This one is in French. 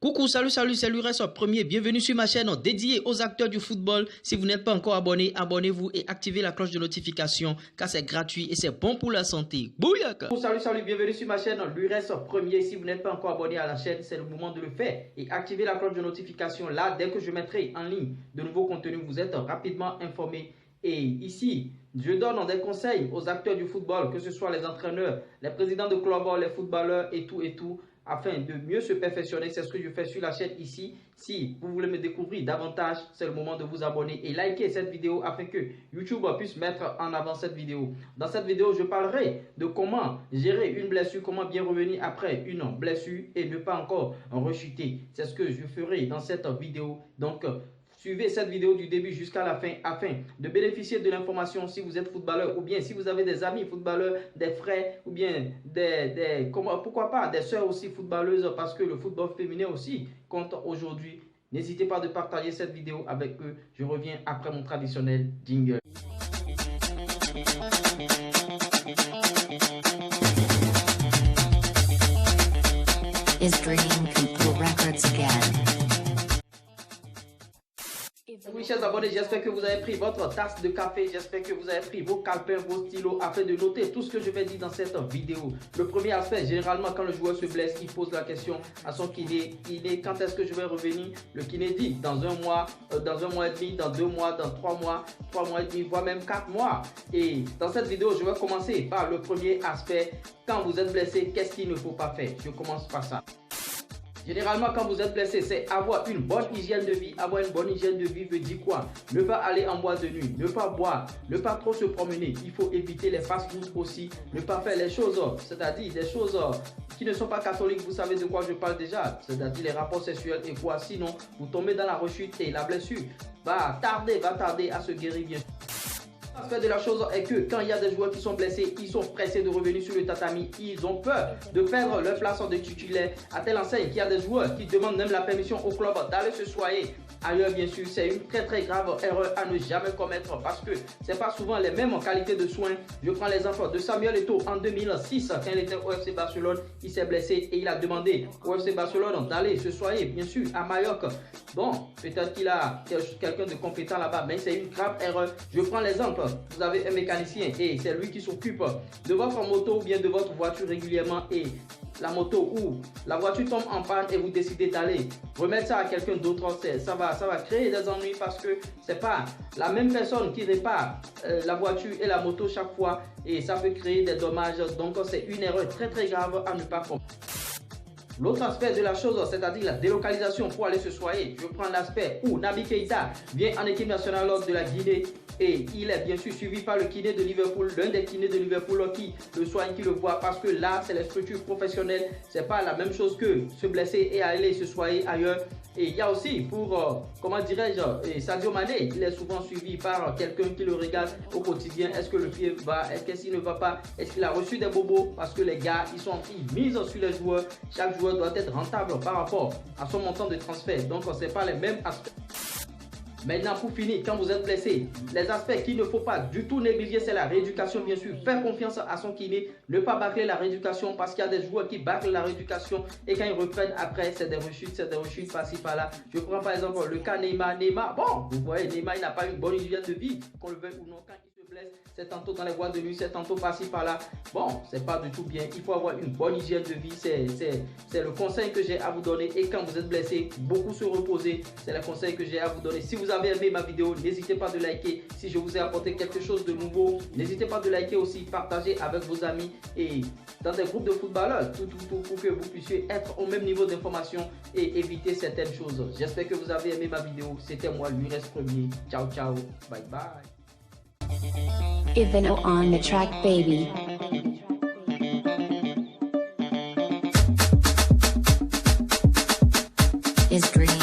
Coucou, c'est l'URES Premier, bienvenue sur ma chaîne dédiée aux acteurs du football. Si vous n'êtes pas encore abonné, abonnez-vous et activez la cloche de notification car c'est gratuit et c'est bon pour la santé. Bouyaka! Salut, bienvenue sur ma chaîne l'URES Premier. Si vous n'êtes pas encore abonné à la chaîne, c'est le moment de le faire et activez la cloche de notification. Là, dès que je mettrai en ligne de nouveaux contenus, vous êtes rapidement informés. Et ici, je donne des conseils aux acteurs du football, que ce soit les entraîneurs, les présidents de clubs, les footballeurs et tout, afin de mieux se perfectionner. C'est ce que je fais sur la chaîne ici. Si vous voulez me découvrir davantage, c'est le moment de vous abonner et liker cette vidéo afin que YouTube puisse mettre en avant cette vidéo. Dans cette vidéo, je parlerai de comment gérer une blessure, comment bien revenir après une blessure et ne pas encore rechuter. C'est ce que je ferai dans cette vidéo. Donc, suivez cette vidéo du début jusqu'à la fin afin de bénéficier de l'information si vous êtes footballeur ou bien si vous avez des amis footballeurs, des frères ou bien pourquoi pas des sœurs aussi footballeuses parce que le football féminin aussi compte aujourd'hui. N'hésitez pas de partager cette vidéo avec eux. Je reviens après mon traditionnel jingle. Is Dream People Records again? Oui, chers abonnés, j'espère que vous avez pris votre tasse de café, j'espère que vous avez pris vos calepins, vos stylos afin de noter tout ce que je vais dire dans cette vidéo. Le premier aspect, généralement quand le joueur se blesse, il pose la question à son kiné, quand est-ce que je vais revenir? Le kiné dit dans un mois et demi, dans 2 mois, dans 3 mois et demi, voire même 4 mois. Et dans cette vidéo, je vais commencer par le premier aspect. Quand vous êtes blessé, qu'est-ce qu'il ne faut pas faire? Je commence par ça. Généralement, quand vous êtes blessé, c'est avoir une bonne hygiène de vie. Avoir une bonne hygiène de vie veut dire quoi? Ne pas aller en boîte de nuit, ne pas boire, ne pas trop se promener. Il faut éviter les fast-food aussi. Ne pas faire les choses, c'est-à-dire des choses qui ne sont pas catholiques. Vous savez de quoi je parle déjà, c'est-à-dire les rapports sexuels et quoi. Sinon, vous tombez dans la rechute et la blessure va tarder à se guérir bien. L'aspect de la chose est que quand il y a des joueurs qui sont blessés, ils sont pressés de revenir sur le tatami. Ils ont peur de perdre leur place de titulaire. À telle enseigne qu'il y a des joueurs qui demandent même la permission au club d'aller se soigner ailleurs. Bien sûr, c'est une très grave erreur à ne jamais commettre parce que c'est pas souvent les mêmes qualités de soins. Je prends l'exemple de Samuel Eto'o en 2006 quand il était au FC Barcelone. Il s'est blessé et il a demandé au FC Barcelone d'aller se soigner, bien sûr, à Majorque. Bon, peut-être qu'il a quelqu'un de compétent là-bas, mais c'est une grave erreur. Je prends l'exemple. Vous avez un mécanicien et c'est lui qui s'occupe de votre moto ou bien de votre voiture régulièrement et la moto ou la voiture tombe en panne et vous décidez d'aller remettre ça à quelqu'un d'autre, ça va créer des ennuis parce que c'est pas la même personne qui répare la voiture et la moto chaque fois et ça peut créer des dommages. Donc c'est une erreur très grave à ne pas commettre. L'autre aspect de la chose, c'est-à-dire la délocalisation pour aller se soigner. Je prends l'aspect où Naby Keita vient en équipe nationale de la Guinée et il est bien sûr suivi par le kiné de Liverpool, l'un des kinés de Liverpool qui le soigne, qui le voit parce que là, c'est les structures professionnelles. C'est pas la même chose que se blesser et aller se soigner ailleurs. Et il y a aussi pour, comment dirais-je, Sadio Mané, il est souvent suivi par quelqu'un qui le regarde au quotidien. Est-ce que le pied va? Est-ce qu'il ne va pas? Est-ce qu'il a reçu des bobos? Parce que les gars, ils misent sur les joueurs. Chaque joueur doit être rentable par rapport à son montant de transfert. Donc, ce n'est pas les mêmes aspects. Maintenant, pour finir, quand vous êtes blessé, les aspects qu'il ne faut pas du tout négliger, c'est la rééducation, bien sûr. Faire confiance à son kiné, ne pas bâcler la rééducation parce qu'il y a des joueurs qui bâclent la rééducation et quand ils reprennent après, c'est des rechutes par-ci par-là. Je prends par exemple le cas Neymar. Bon, vous voyez, Neymar, il n'a pas une bonne hygiène de vie, qu'on le veuille ou non. Quand il se blesse, c'est tantôt dans les boîtes de nuit, c'est tantôt par-ci par-là. Bon, c'est pas du tout bien. Il faut avoir une bonne hygiène de vie. C'est le conseil que j'ai à vous donner. Et quand vous êtes blessé, beaucoup se reposer. C'est le conseil que j'ai à vous donner. Si vous avez aimé ma vidéo, n'hésitez pas de liker. Si je vous ai apporté quelque chose de nouveau, n'hésitez pas de liker aussi, partager avec vos amis et dans des groupes de footballeurs, tout pour que vous puissiez être au même niveau d'information et éviter certaines choses. J'espère que vous avez aimé ma vidéo. C'était moi, l'URES Premier. Ciao, bye bye. Ivano on the track, baby. Is Dream